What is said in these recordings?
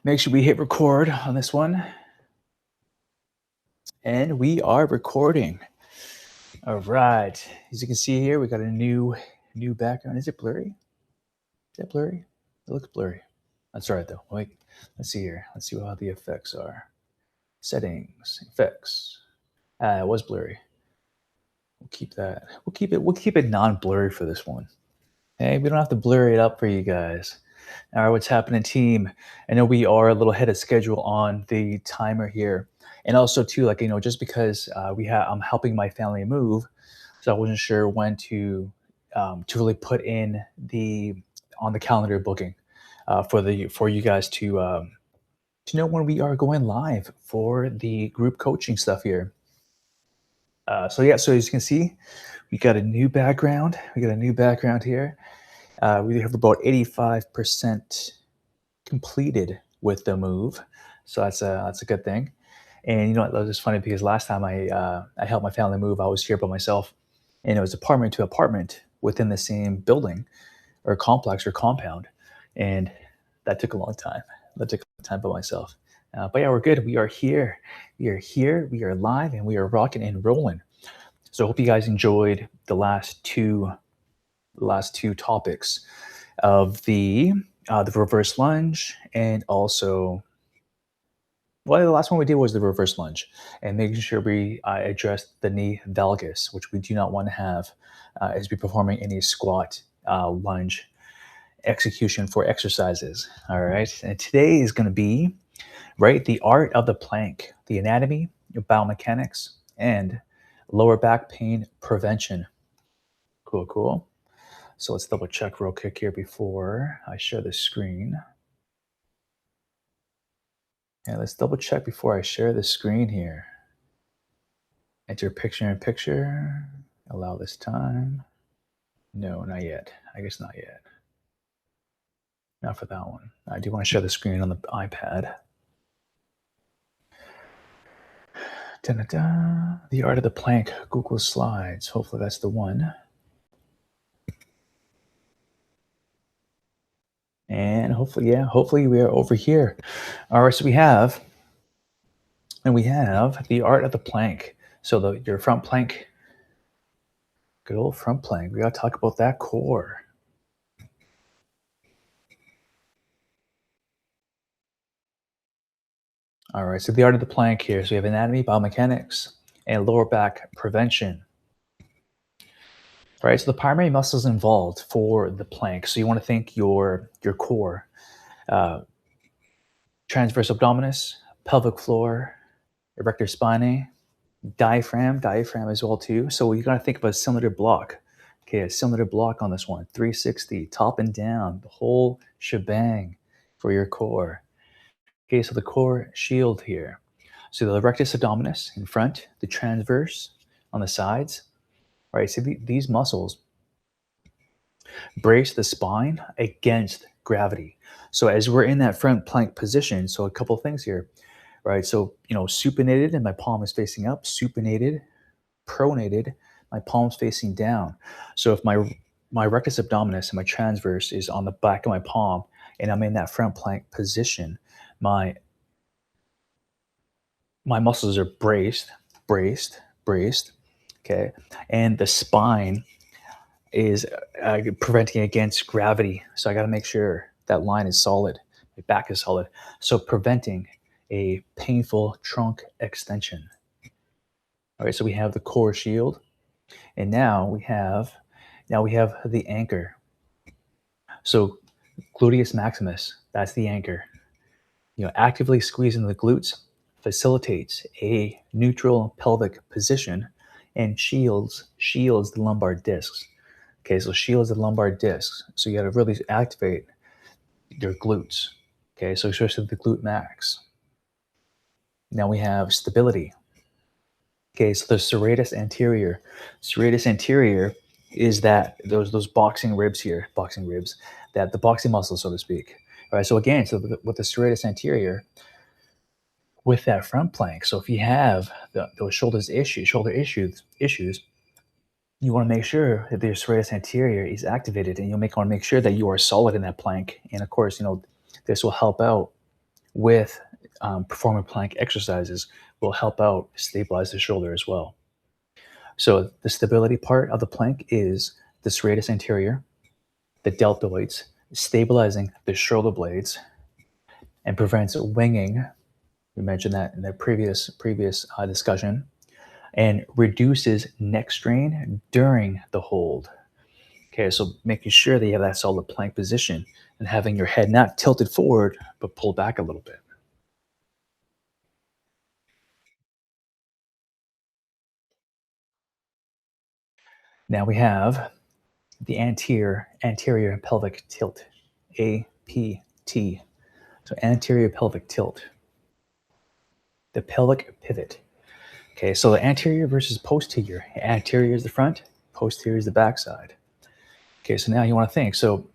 Make sure we hit record on this one. And we are recording. All right. As you can see here, we got a new background. Is it blurry? Is that blurry? It looks blurry. That's all right though. Wait, let's see here. Let's see how the effects are. Settings, effects. It was blurry. We'll keep that. We'll keep it non-blurry for this one. Hey, we don't have to blur it up for you guys. All right, what's happening, team? I know we are a little ahead of schedule on the timer here, and also too, like just because I'm helping my family move, so I wasn't sure when to really put in the on the calendar booking for you guys to know when we are going live for the group coaching stuff here. So yeah, so as you can see, we got a new background. We got a new background here. We have about 85% completed with the move, so that's a good thing. And you know what, that was just funny because last time I helped my family move, I was here by myself, and it was apartment to apartment within the same building or complex or compound, and that took a long time. That took a long time by myself. But yeah, we're good. We are here. We are here. We are live, and we are rocking and rolling. So I hope you guys enjoyed the last two topics of the reverse lunge, and also, well, the last one we did was the reverse lunge and making sure we address the knee valgus, which we do not want to have as we performing any squat lunge execution for exercises. All right, and today is going to be right the art of the plank, the anatomy, biomechanics, and lower back pain prevention. Cool, cool. So let's double check real quick here before I share the screen. Yeah, let's double check before I share the screen here. Enter picture in picture. Allow this time. No, not yet. I guess not yet. Not for that one. I do want to share the screen on the iPad. Da-da-da. The Art of the Plank, Google Slides. Hopefully that's the one. And hopefully we are over here. All right, so we have the Art of the Plank. So your front plank, good old front plank. We got to talk about that core. All right, so the art of the plank here. So we have anatomy, biomechanics, and lower back prevention. Right, so the primary muscles involved for the plank. So you want to think your core, uh, transverse abdominis, pelvic floor, erector spinae, diaphragm as well too. So you got to think of a cylinder block. Okay, a cylinder block on this one, 360, top and down, the whole shebang for your core. Okay, so the core shield here. So the rectus abdominis in front, the transverse on the sides, right? So these muscles brace the spine against gravity. So as we're in that front plank position, so a couple of things here, right? So, supinated and my palm is facing up, supinated, pronated, my palm's facing down. So if my rectus abdominis and my transverse is on the back of my palm and I'm in that front plank position, my muscles are braced, okay, and the spine is preventing against gravity. So I got to make sure that line is solid, my back is solid. So preventing a painful trunk extension. All right, so we have the core shield, and now we have the anchor. So gluteus maximus, that's the anchor. Actively squeezing the glutes facilitates a neutral pelvic position and shields the lumbar discs. Okay, so shields the lumbar discs. So you got to really activate your glutes. Okay, so especially the glute max. Now we have stability. Okay, so the serratus anterior. Serratus anterior is that those boxing ribs, that the boxing muscles, so to speak. All right, so again, with the serratus anterior, with that front plank. So if you have those shoulder issues, you want to make sure that the serratus anterior is activated, and want to make sure that you are solid in that plank. And of course, this will help out with performing plank exercises will help out stabilize the shoulder as well. So the stability part of the plank is the serratus anterior, the deltoids, stabilizing the shoulder blades and prevents winging. We mentioned that in the previous discussion, and reduces neck strain during the hold. Okay, so making sure that you have that solid plank position and having your head not tilted forward but pulled back a little bit. Now we have the anterior pelvic tilt, APT. So anterior pelvic tilt, the pelvic pivot. Okay, so the anterior versus posterior. Anterior is the front, posterior is the backside. Okay, so now you want to think. So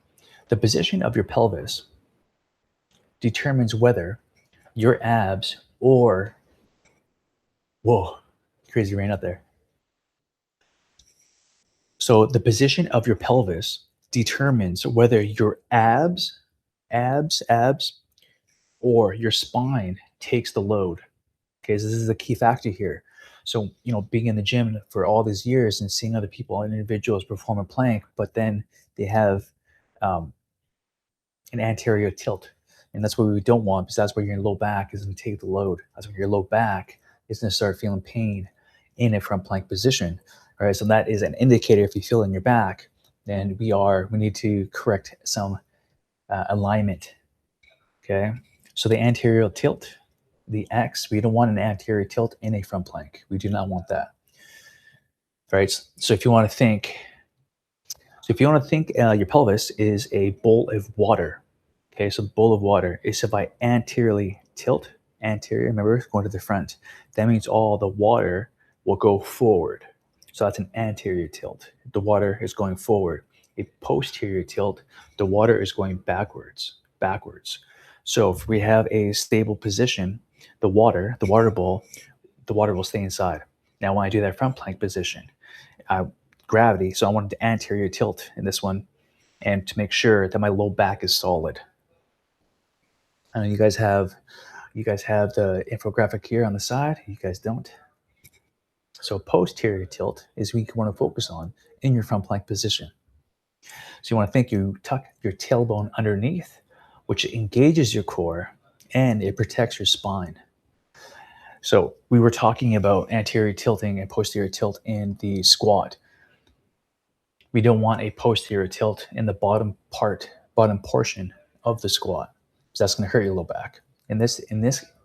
the position of your pelvis determines whether your abs or, whoa, crazy rain up there. So the position of your pelvis determines whether your abs, or your spine takes the load. Okay, so this is a key factor here. So, being in the gym for all these years and seeing other people and individuals perform a plank, but then they have um, an anterior tilt. And that's what we don't want, because that's where your low back is going to take the load. That's where your low back is going to start feeling pain in a front plank position. All right, so that is an indicator. If you feel in your back, then we need to correct some alignment. Okay, so the anterior tilt, the X, we don't want an anterior tilt in a front plank. We do not want that. All right, so if you want to think, your pelvis is a bowl of water. Okay, so the bowl of water is if I anteriorly tilt, remember, going to the front, that means all the water will go forward. So that's an anterior tilt. The water is going forward. A posterior tilt, the water is going backwards. So if we have a stable position, the water bowl, the water will stay inside. Now, when I do that front plank position, gravity, so I wanted to anterior tilt in this one, and to make sure that my low back is solid. I know you guys have the infographic here on the side. You guys don't. So posterior tilt is what you want to focus on in your front plank position. So you want to think you tuck your tailbone underneath, which engages your core and it protects your spine. So we were talking about anterior tilting and posterior tilt in the squat. We don't want a posterior tilt in the bottom portion of the squat, because that's going to hurt your low back. In this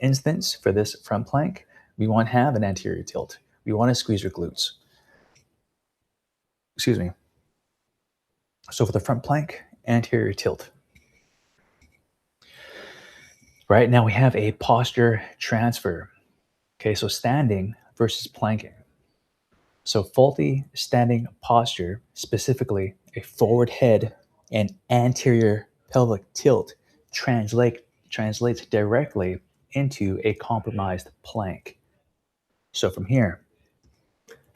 instance, for this front plank, we want to have an anterior tilt. We want to squeeze your glutes. Excuse me. So for the front plank, anterior tilt. Right now we have a posture transfer. Okay, so standing versus planking. So faulty standing posture, specifically a forward head and anterior pelvic tilt, translates directly into a compromised plank. So from here,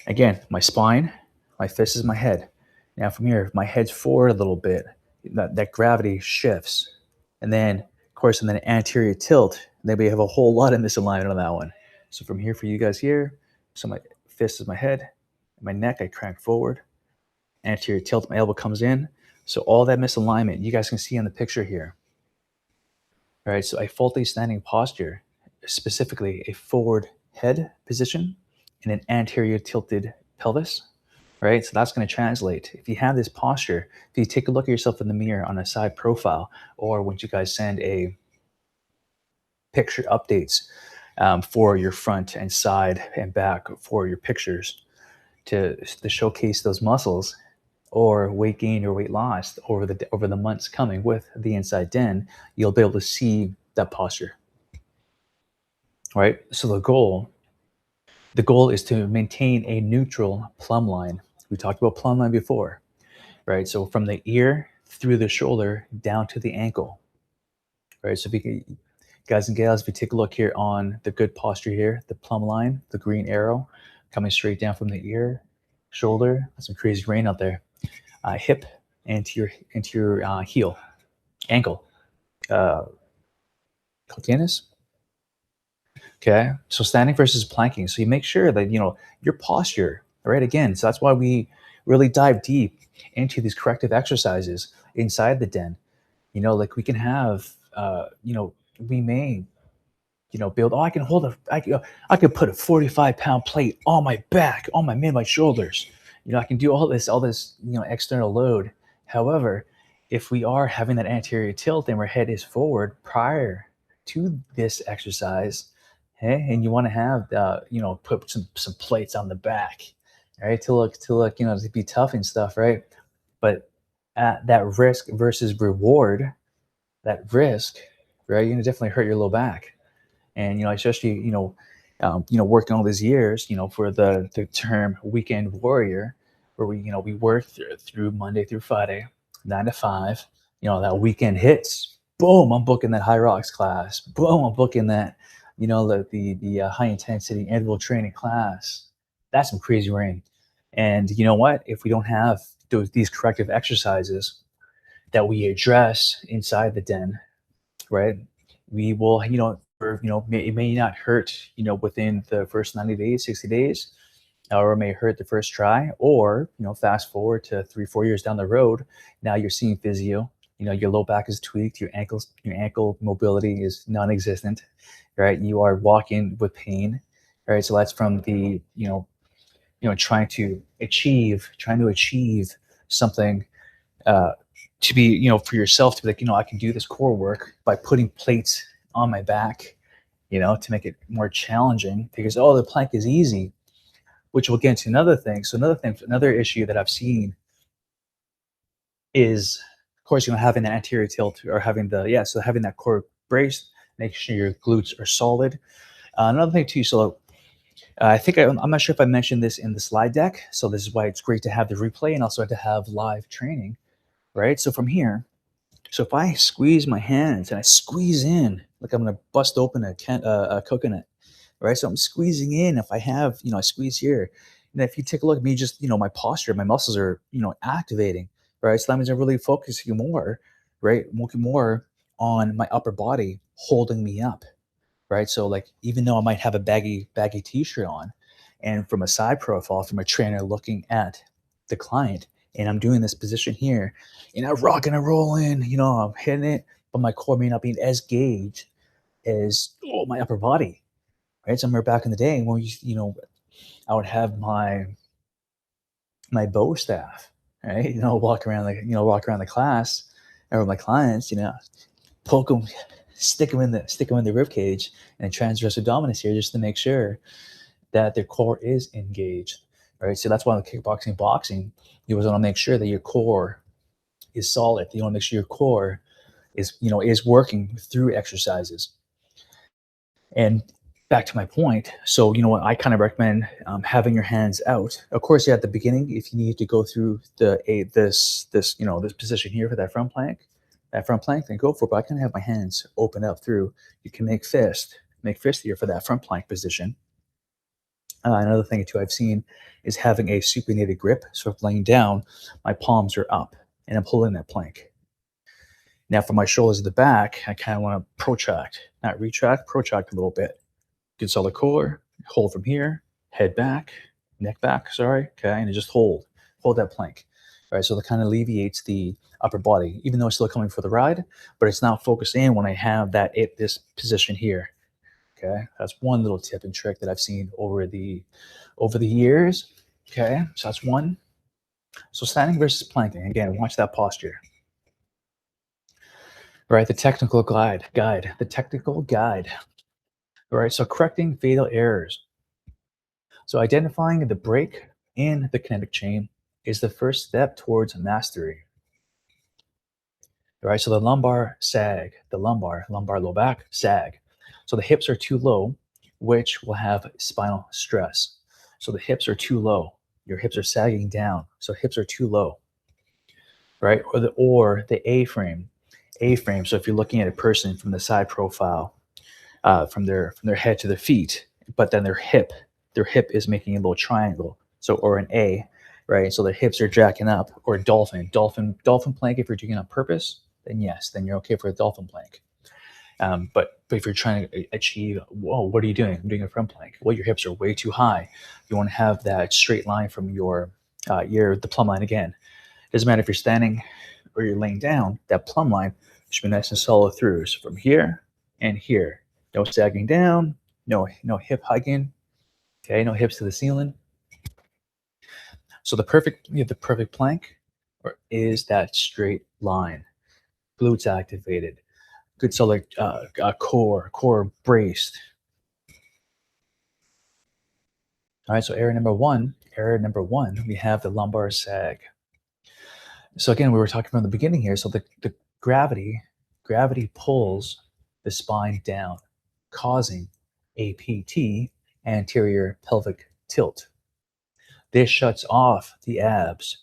again, my spine, my fist is my head. Now from here, if my head's forward a little bit, that gravity shifts. And then, of course, and then anterior tilt, then we have a whole lot of misalignment on that one. So from here for you guys here, so my fist is my head, my neck, I crank forward, anterior tilt, my elbow comes in. So all that misalignment, you guys can see on the picture here. All right, so a faulty standing posture, specifically a forward head position and an anterior tilted pelvis, right? So that's going to translate. If you have this posture, if you take a look at yourself in the mirror on a side profile, or when you guys send a picture updates for your front and side and back for your pictures to showcase those muscles, or weight gain or weight loss over the months coming with the Inside Den, you'll be able to see that posture. All right. So the goal is to maintain a neutral plumb line. We talked about plumb line before, right? So from the ear through the shoulder down to the ankle, right? So if you guys and gals, if you take a look here on the good posture here, the plumb line, the green arrow coming straight down from the ear, shoulder. That's some crazy rain out there. Hip into your heel, ankle, Tennis. Okay. So standing versus planking. So you make sure that, your posture, right? Again, so that's why we really dive deep into these corrective exercises inside the den. Like we can have, we may, build, oh, I can hold I can put a 45-pound plate on my back, on my shoulders. I can do all this, external load. However, if we are having that anterior tilt and our head is forward prior to this exercise, hey, and you want to have, put some plates on the back, right? To look, to be tough and stuff, right? But at that risk versus reward, that risk, right? You're gonna definitely hurt your low back. And especially working all these years, for the term weekend warrior, where we work through Monday through Friday, 9 to 5. That weekend hits, boom, I'm booking that high rocks class, boom, I'm booking that, the high intensity interval training class. That's some crazy rain. And you know what, if we don't have these corrective exercises that we address inside the den, right? We will, it may not hurt, within the first 90 days, 60 days, or it may hurt the first try, or, fast forward to 3, 4 years down the road. Now you're seeing physio, your low back is tweaked, your ankle mobility is non-existent, right? You are walking with pain, right? So that's from the, trying to achieve something, uh, to be, for yourself to be like, I can do this core work by putting plates on my back, to make it more challenging because, oh, the plank is easy, which we'll get into another thing. So another issue that I've seen is, of course, having the anterior tilt or having that core braced, making sure your glutes are solid. Another thing too, so I'm not sure if I mentioned this in the slide deck. So this is why it's great to have the replay and also to have live training, right? So from here, so if I squeeze my hands and I squeeze in, like I'm gonna bust open a coconut, right? So I'm squeezing in. If I have, I squeeze here. And if you take a look at me, just, my posture, my muscles are, activating, right? So that means I'm really focusing more, right? Working more on my upper body holding me up, right? So like, even though I might have a baggy t-shirt on, and from a side profile, from a trainer looking at the client, and I'm doing this position here, and I'm rocking and rolling, I'm hitting it, but my core may not be as gauged as, my upper body, right? Somewhere back in the day when I would have my bow staff, right? Walk around the class or with my clients, poke them, stick them in the rib cage and transverse abdominis here just to make sure that their core is engaged, right? So that's why in kickboxing, boxing, you always want to make sure that your core is solid. You want to make sure your core is working through exercises. And back to my point, so what I kind of recommend, having your hands out. Of course, yeah, at the beginning, if you need to go through this position here for that front plank, then go for it. But I kind of have my hands open up through. You can make fist here for that front plank position. Another thing too I've seen is having a supinated grip. So if laying down, my palms are up and I'm holding that plank. Now for my shoulders at the back, I kind of want to protract, not retract, protract a little bit. Console the core, hold from here, head back, neck back, sorry, okay, and just hold that plank. All right, so that kind of alleviates the upper body, even though it's still coming for the ride, but it's not focused in when I have this position here. Okay, that's one little tip and trick that I've seen over the years. Okay, so that's one. So standing versus planking, again, watch that posture. All right, the technical guide. All right, so correcting fatal errors. So identifying the break in the kinetic chain is the first step towards mastery. All right, so the lumbar sag, the lumbar low back sag. So the hips are too low, which will have spinal stress. So the hips are too low. Your hips are sagging down. So hips are too low, right? Or the A-frame. A-frame. So if you're looking at a person from the side profile, from their head to their feet, but then their hip is making a little triangle. So or an A, right? So the hips are jacking up, or dolphin plank. If you're doing it on purpose, then yes, then you're okay for a dolphin plank. But if you're trying to achieve, whoa, what are you doing? I'm doing a front plank. Well, your hips are way too high. You want to have that straight line from the plumb line again. Doesn't matter if you're standing or you're laying down. That plumb line should be nice and solid through. So from here and here, no sagging down, no hip hugging. Okay, no hips to the ceiling. So the perfect plank is that straight line, glutes activated, good solid core braced. All right, so error number one, we have the lumbar sag. So again, we were talking from the beginning here. So the gravity pulls the spine down, causing APT, anterior pelvic tilt. This shuts off the abs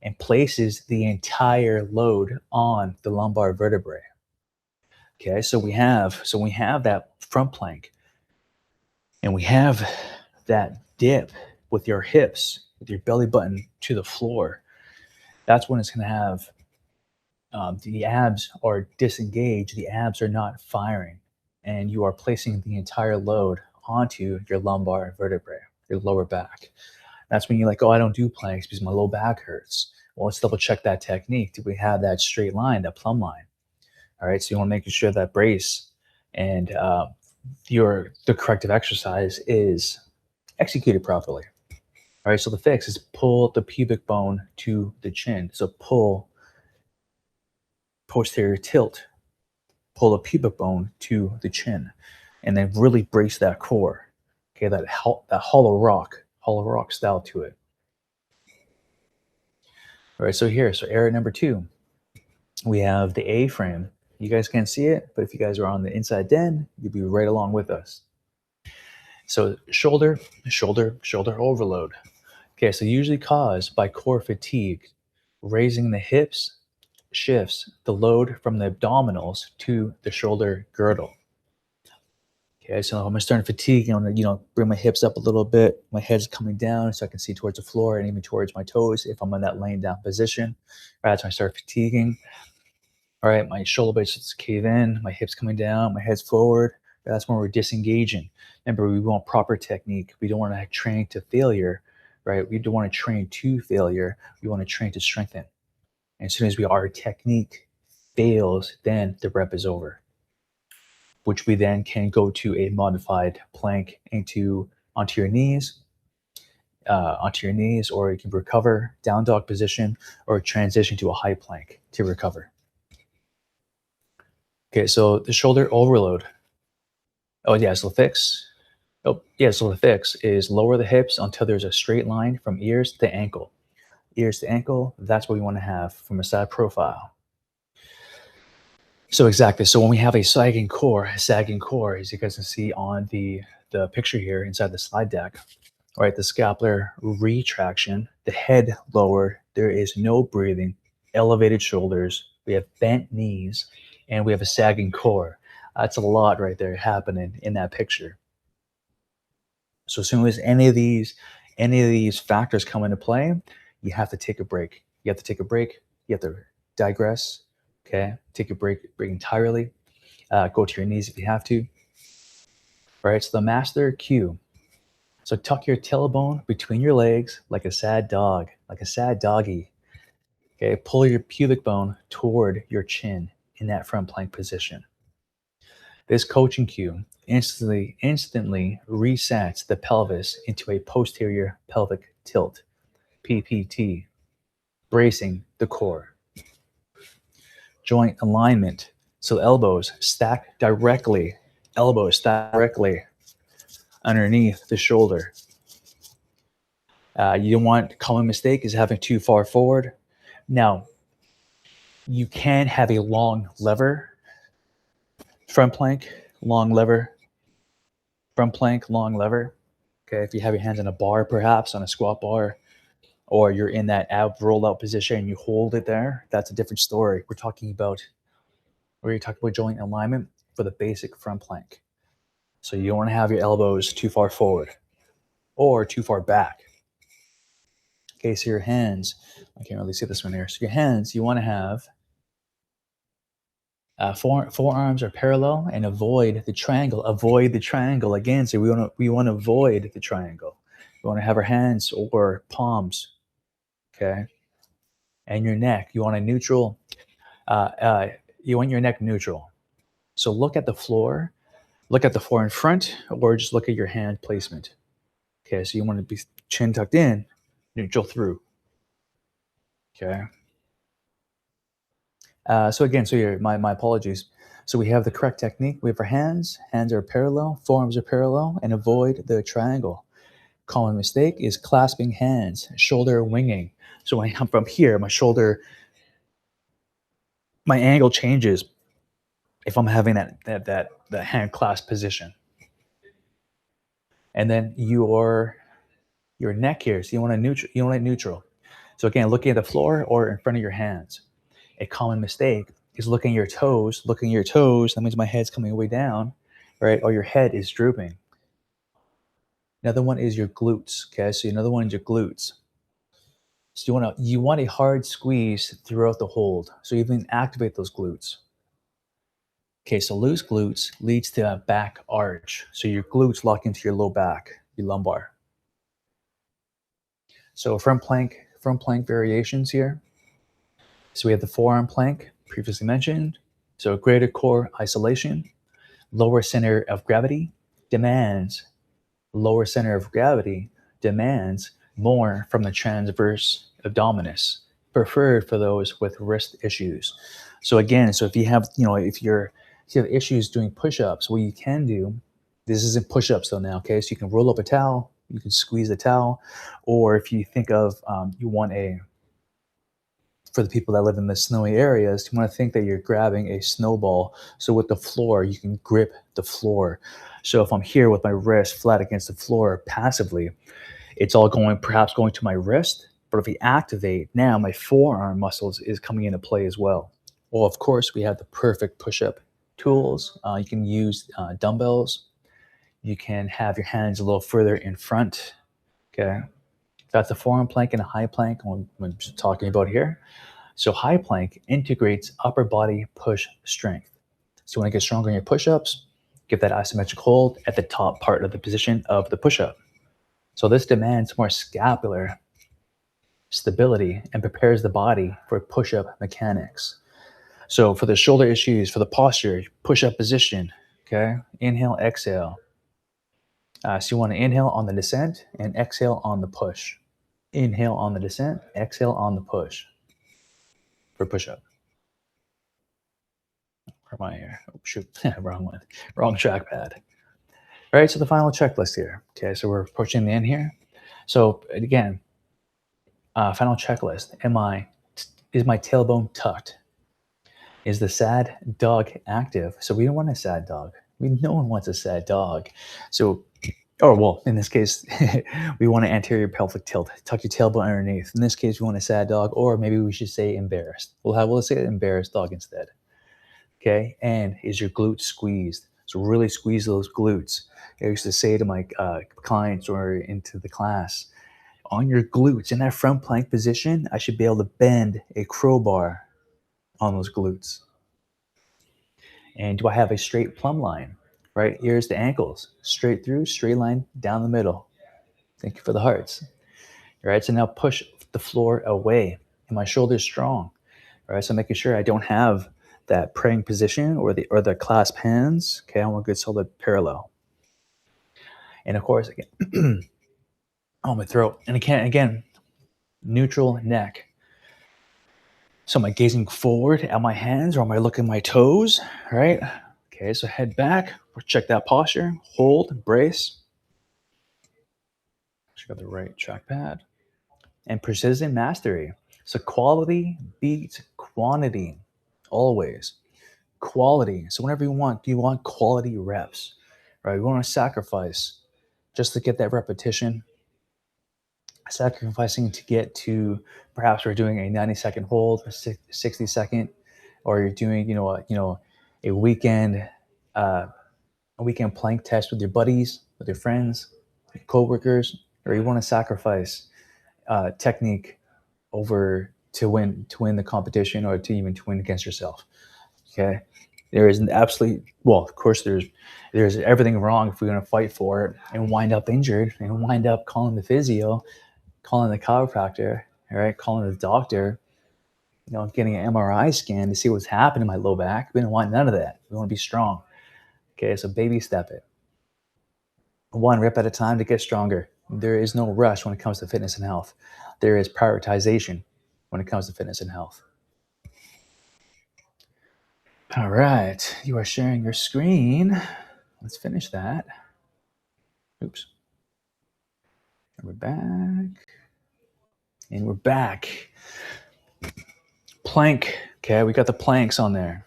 and places the entire load on the lumbar vertebrae. Okay, so we have that front plank, and we have that dip with your hips, with your belly button to the floor. That's when it's going to have the abs are disengaged, the abs are not firing, and you are placing the entire load onto your lumbar vertebrae, your lower back. That's when you're like, oh, I don't do planks because my low back hurts. Well, let's double check that technique. Do we have that straight line, that plumb line? All right, so you want to make sure that brace and the corrective exercise is executed properly. All right, so the fix is pull the pubic bone to the chin. So pull posterior tilt, pull the pubic bone to the chin, and then really brace that core. Okay, that hollow rock style to it. All right, so error number two, we have the A frame. You guys can't see it, but if you guys are on the inside den, you'll be right along with us. So shoulder overload. Okay, so usually caused by core fatigue. Raising the hips shifts the load from the abdominals to the shoulder girdle. Okay, so I'm starting to fatigue. I'm gonna, bring my hips up a little bit. My head's coming down so I can see towards the floor and even towards my toes if I'm in that laying down position. All right, so I start fatiguing. All right, my shoulder blades just cave in, my hips coming down, my head's forward. That's when we're disengaging. Remember, we want proper technique. We don't want to train to failure, right? We don't want to train to failure. We want to train to strengthen. And as soon as our technique fails, then the rep is over, which we then can go to a modified plank onto your knees, or you can recover down dog position or transition to a high plank to recover. Okay, so the shoulder overload. Oh yeah, so the fix. Oh yeah, so the fix is lower the hips until there's a straight line from ears to ankle. Ears to ankle, that's what we want to have from a side profile. So exactly. So when we have a sagging core, as you guys can see on the picture here inside the slide deck, right? The scapular retraction, the head lowered, there is no breathing, elevated shoulders, we have bent knees, and we have a sagging core. That's a lot right there happening in that picture. So as soon as any of these factors come into play, you have to take a break. You have to take a break. You have to digress. Okay, take a break entirely. Go to your knees if you have to. All right. So the master cue. So tuck your tailbone between your legs like a sad dog, like a sad doggy. Okay, pull your pubic bone toward your chin in that front plank position. This coaching cue instantly resets the pelvis into a posterior pelvic tilt, PPT, bracing the core. Joint alignment. So elbows stack directly underneath the shoulder. You don't want, common mistake is having too far forward. Now, you can have a long lever, front plank, long lever, front plank, long lever. Okay, if you have your hands on a bar, perhaps on a squat bar, or you're in that ab rollout position and you hold it there, that's a different story. We're talking about joint alignment for the basic front plank. So you don't want to have your elbows too far forward or too far back. Okay, so your hands, I can't really see this one here. So your hands, you want to have Forearms are parallel and avoid the triangle. Avoid the triangle again. So we want to avoid the triangle. We want to have our hands or palms, okay, and your neck. You want a neutral. Uh, uh, you want your neck neutral. So look at the floor. Look at the floor in front, or just look at your hand placement. Okay, so you want to be chin tucked in, neutral through. Okay. So again, so here, my apologies. So we have the correct technique. We have our hands. Hands are parallel. Forearms are parallel, and avoid the triangle. Common mistake is clasping hands, shoulder winging. So when I come from here, my shoulder, my angle changes if I'm having that hand clasp position. And then your neck here. So you want to neutral. You want it neutral. So again, looking at the floor or in front of your hands. A common mistake is looking at your toes. Looking at your toes, that means my head's coming way down, right? Or your head is drooping. Another one is your glutes. Okay, so another one is your glutes. So you want a hard squeeze throughout the hold. So you even activate those glutes. Okay, so loose glutes leads to a back arch. So your glutes lock into your low back, your lumbar. So front plank variations here. So we have the forearm plank, previously mentioned. So greater core isolation, lower center of gravity demands lower center of gravity demands more from the transverse abdominis, preferred for those with wrist issues. So again, so if you have, if you have issues doing push-ups, what you can do, this isn't push-ups though now, okay? So you can roll up a towel, you can squeeze the towel, or if you think of, you want for the people that live in the snowy areas, you want to think that you're grabbing a snowball. So with the floor, you can grip the floor. So if I'm here with my wrist flat against the floor passively, it's all perhaps going to my wrist. But if we activate, now my forearm muscles is coming into play as well. Well, of course, we have the perfect push-up tools. You can use dumbbells. You can have your hands a little further in front. Okay, that's a forearm plank and a high plank. I'm talking about here. So high plank integrates upper body push strength. So when you get stronger in your push-ups, get that isometric hold at the top part of the position of the push-up. So this demands more scapular stability and prepares the body for push-up mechanics. So for the shoulder issues, for the posture, push-up position, okay? Inhale, exhale. So you want to inhale on the descent and exhale on the push. Inhale on the descent, exhale on the push for push-up. Where am I here? Oh, shoot, wrong one. Wrong trackpad. All right, so the final checklist here. Okay, so we're approaching the end here. So again, final checklist. Is my tailbone tucked? Is the sad dog active? So we don't want a sad dog. No one wants a sad dog. So, or well, in this case, we want an anterior pelvic tilt. Tuck your tailbone underneath. In this case, we want a sad dog, or maybe we should say embarrassed. We'll say embarrassed dog instead. Okay, and is your glute squeezed? So really squeeze those glutes. I used to say to my clients or into the class, on your glutes in that front plank position, I should be able to bend a crowbar on those glutes. And do I have a straight plumb line? Right, ears to ankles, straight through, straight line down the middle. Thank you for the hearts. All right, so now push the floor away. And my shoulders strong. All right, so making sure I don't have that praying position or the clasp hands. Okay, I want a good solid parallel. And of course, again, on my throat. And again, neutral neck. So am I gazing forward at my hands or am I looking at my toes? All right. Okay, so head back. Check that posture. Hold, brace. Check out the right trackpad. And precision mastery. So quality beats quantity. Always. Quality. So whenever you want quality reps, right? You want to sacrifice just to get that repetition, sacrificing to get to perhaps we're doing a 90-second hold, a 60-second, or you're doing a weekend plank test with your buddies, with your friends, your coworkers, or you want to sacrifice technique over to win the competition or to even to win against yourself. Okay, there is an absolute well, of course, there's everything wrong if we're going to fight for it and wind up injured and wind up calling the physio, calling the chiropractor, all right, calling the doctor, getting an MRI scan to see what's happening in my low back. We don't want none of that. We want to be strong. Okay, so baby step it, one rep at a time to get stronger. There is no rush when it comes to fitness and health. There is prioritization when it comes to fitness and health. All right, you are sharing your screen. Let's finish that. Oops. And we're back. And we're back. Plank. Okay, we got the planks on there.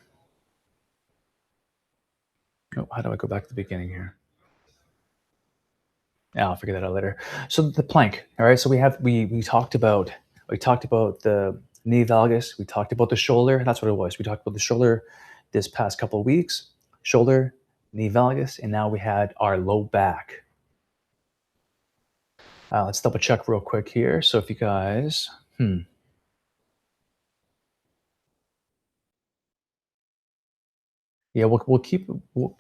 Oh, how do I go back to the beginning here? Yeah, I'll figure that out later. So the plank. All right. So we talked about the knee valgus. We talked about the shoulder. That's what it was. We talked about the shoulder this past couple of weeks. Shoulder, knee valgus, and now we had our low back. Let's double check real quick here. So if you guys, yeah, we'll keep the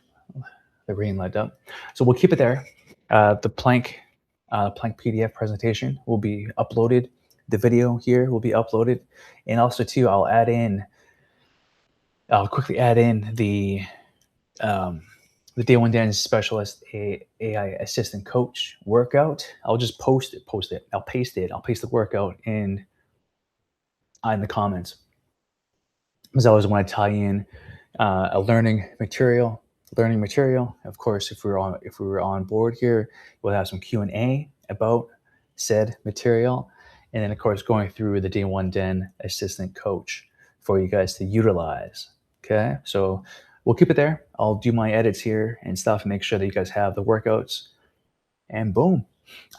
green light up. So we'll keep it there. The plank PDF presentation will be uploaded. The video here will be uploaded, and also too, I'll quickly add in um, the Day One Dance Specialist AI Assistant Coach workout. I'll just post it. I'll paste it. I'll paste the workout in the comments because I always want to tie in a learning material. Of course, if we were on board here, we'll have some Q&A about said material, and then of course going through the Day One Den Assistant Coach for you guys to utilize. Okay, so we'll keep it there. I'll do my edits here and stuff and make sure that you guys have the workouts, and boom.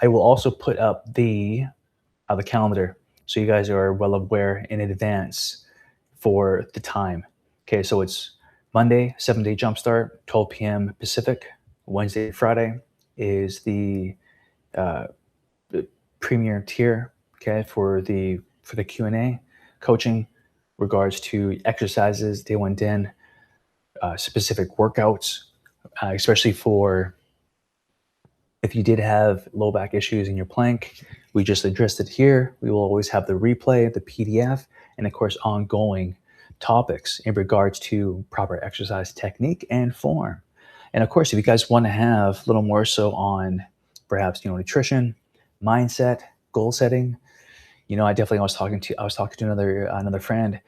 I will also put up the calendar so you guys are well aware in advance for the time. Okay, so it's Monday, 7-day jumpstart, 12 p.m. Pacific. Wednesday, Friday is uh, the premier tier. Okay, for the Q&A coaching, regards to exercises, day one den, specific workouts, especially for if you did have low back issues in your plank. We just addressed it here. We will always have the replay, the PDF, and of course, ongoing topics in regards to proper exercise technique and form. And of course, if you guys want to have a little more so on perhaps nutrition, mindset, goal setting, I definitely I was talking to another friend,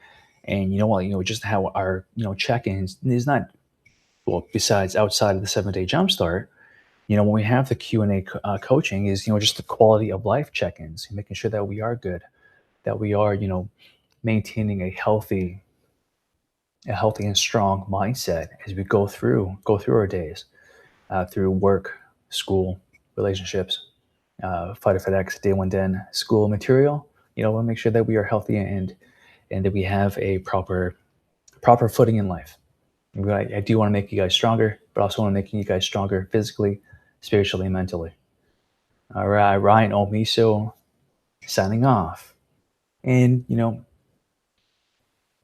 and just how our check-ins is not well besides outside of the 7-day jumpstart. When we have the Q&A coaching is just the quality of life check-ins, making sure that we are good, that we are maintaining a healthy and strong mindset as we go through our days, through work, school, relationships, Fighter FedEx, Day One Den, school material. We'll make sure that we are healthy and that we have a proper footing in life. I do want to make you guys stronger, but also want to make you guys stronger physically, spiritually, and mentally. All right, Ryan Omiso signing off. And,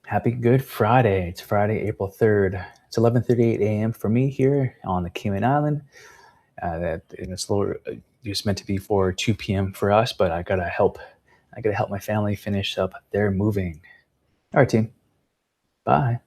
happy Good Friday. It's Friday, April 3rd. It's 11:38 a.m. for me here on the Cayman Island. It's a little, it's meant to be for 2 p.m. for us, but I gotta help my family finish up their moving. All right, team. Bye.